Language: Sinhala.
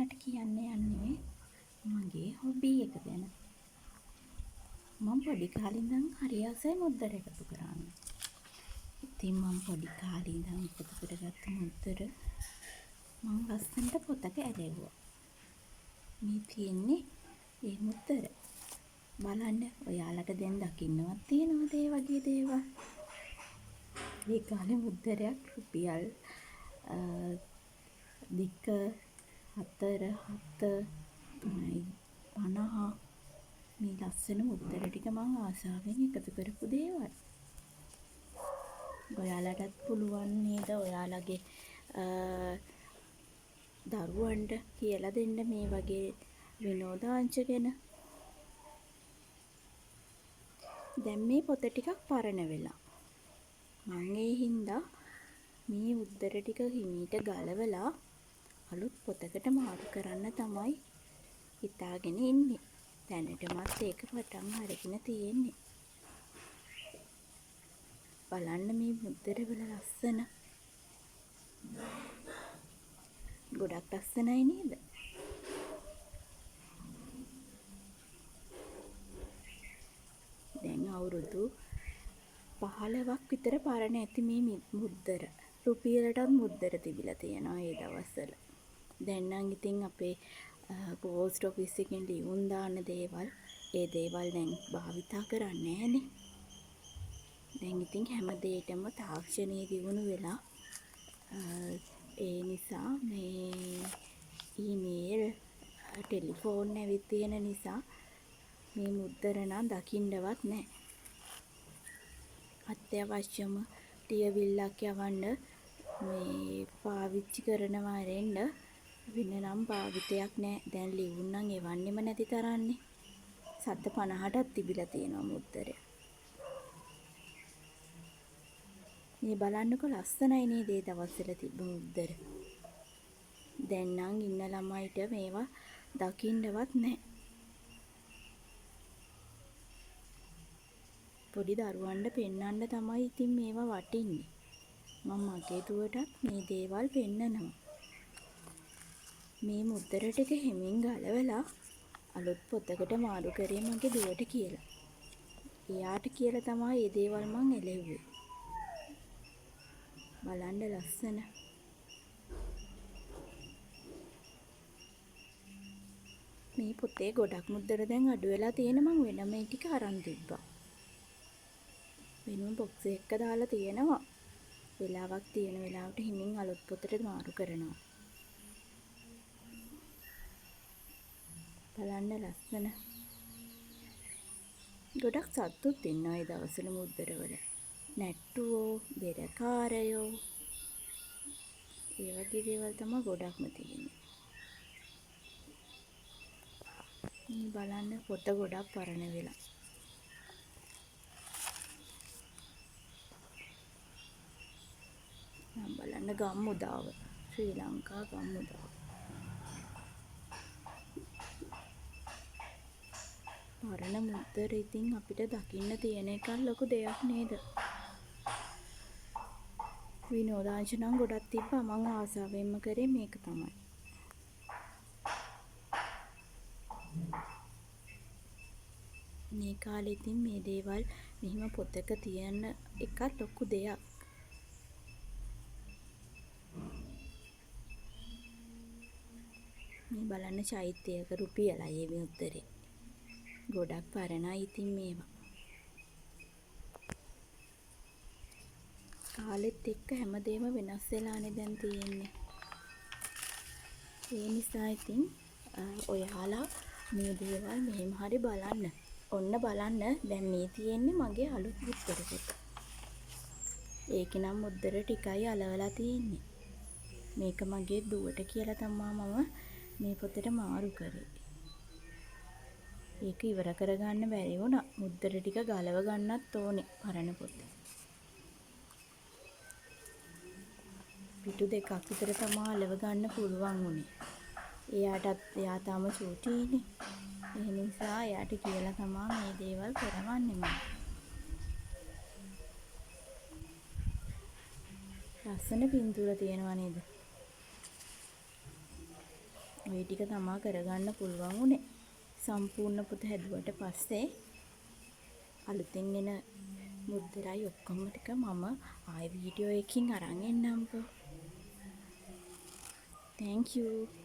ඔයාලට කියන්න යන්නේ මගේ හොබි එක ගැන. මම පොඩි කාලේ ඉඳන් හරි ආසයි මුද්දර එකතු කරන්න. ඉතින් මම පොඩි කාලේ ඉඳන් එකතු කරගත්ත මුද්දර මම ලස්සනට පොතක ඇරෙව්වා. මේ තියෙන්නේ ඒ මුද්දර. බලන්න ඔයාලට දැන් දකින්නවත් තියෙනවද ඒ වගේ දේවල්? ඒ කාලේ මුද්දරයක් රුපියල් 2 4 7 3.50 මේ ලස්සන මුද්දර ටික මං ආසාවෙන් එකතු කරපු දේවල්. ඔයාලටත් පුළුවන් නේද ඔයාලගේ දරුවන්ට කියලා දෙන්න මේ වගේ විනෝදාංශ ගැන. දැන් මේ පොත ටිකක් පරණ වෙලා. මං ඒ හින්දා මේ මුද්දර ටික හිමීට ගලවලා අලුත් පොතකට මාරු කරන්න තමයි හිතාගෙන ඉන්නේ. දැනටමත් ඒක පටන් අරගෙන තියෙන්නේ. බලන්න මේ මුද්දර වල ලස්සන. ගොඩක් ලස්සනයි නේද? දැන් අවුරුදු 15ක් විතර පරණ ඇති මේ මුද්දර. රුපියලටත් මුද්දර තිබිලා තියෙනවා ඒ දවස්වල. දැන් නම් ඉතින් අපේ පෝස්ට් ඔෆිස් එකෙන් ලියුම් දාන දේවල් ඒ දේවල් දැන් භාවිතා කරන්නේ නැහනේ. දැන් ඉතින් හැම දෙයකම තාක්ෂණයේ දියුණු වෙලා ඒ නිසා මේ ඊමේල් ටෙලිෆෝන් ඇවිත් තියෙන නිසා මේ මුද්දර නම් දකින්නවත් නැහැ. අත්‍යවශ්‍යම ලියවිල්ලක් යවන්න මේ පාවිච්චි කරනවා රෙන්න වෙන නම් භාවිතයක් නැහැ. දැන් ලියුම් නම් එවන්නෙම නැති තරන්නේ. සත 50ටක් තිබිලා තියෙනවා මුද්දරය. මේ බලන්නකො ලස්සනයි නේද ඒ දවස්වල තිබ්බ මුද්දර. දැන් නම් ඉන්න ළමයිට මේවා දකින්නවත් නැහැ. පොඩි දරුවන්ට පෙන්වන්න තමයි ඉතින් මේවා වටින්නේ. මම මගේ දුවටත් මේ දේවල් පෙන්නනවා. මේ මුද්දර ටික හිමින් ගලවලා අලුත් පොතකට මාරු කරේ මගේ දුවට කියලා. එයාට කියලා තමයි මේ දේවල් මං එළෙව්වේ. බලන්න ලස්සන. මේ පොතේ ගොඩක් මුද්දර දැන් අඩු වෙලා තියෙන මං වෙනම මේ ටික අරන් තිබ්බා. වෙනම බොක්ස් එකක දාලා තියෙනවා. වෙලාවක් තියෙන වෙලාවට හිමින් අලුත් පොතට මාරු කරනවා. බලන්න ලස්සන. ගොඩක් සත්තුත් ඉන්නවා ඒ දවස්වල මුද්දරවල. නැට්ටුවෝ, බෙරකාරයෝ. ඒ වගේ දේවල් තමයි ගොඩක්ම තියෙන්නේ. මේ බලන්න පොත ගොඩක් පරණ වෙලා. බලන්න ගම්මුදාව. ශ්‍රී ලංකා ගම්මුදාව. පරණ මුද්දර ඉතින් අපිට දකින්න තියෙන එක ලොකු දෙයක් නේද? විනෝදාංශ නම් ගොඩක් තිබ්බා. මං ආසාවෙන්ම කරේ මේක තමයි. මේ කාලේ ඉතින් මේ දේවල් මෙහිම පොතක තියෙන එක ලොකු දෙයක්. මේ බලන්න චෛත්‍යයක රුපියලයි මේ මුද්දරේ. ගොඩක් පරණයි ඉතින් මේවා. කාලෙත් එක්ක හැමදේම වෙනස් වෙලානේ දැන් තියෙන්නේ. ඒ නිසා ඉතින් ඔයාලා මේ දේවල් මෙහෙම හරි බලන්න. ඔන්න බලන්න දැන් මේ තියෙන්නේ මගේ අලුත් මුද්දර පොත. ඒකේ නම් මුද්දර ටිකයි අලවලා තියෙන්නේ. මේක මගේ දුවට කියලා තමයි මම මේ පොතට මාරු කරේ. ඒක ඉවර කරගන්න බැරි වුණා. මුද්දර ටික ගලව ගන්නත් ඕනේ පරණ පොත. පිටු දෙකක් විතර තමයි අලව ගන්න පුළුවන් වුණේ. එයා තාම චූටියිනේ. ඒ නිසා එයාට කියලා තමයි මේ දේවල් කරවන්නේ මම. ලස්සන පින්තූර තියෙනවා නේද? ඔය ටික තමා කරගන්න පුළුවන් වුණේ. සම්පූර්ණ පොත හැදුවට පස්සේ අලුතෙන් එන මුද්දරයි ඔක්කොම ටික මම ආයෙ වීඩියෝ එකකින් අරන් එන්නම්කෝ. Thank you.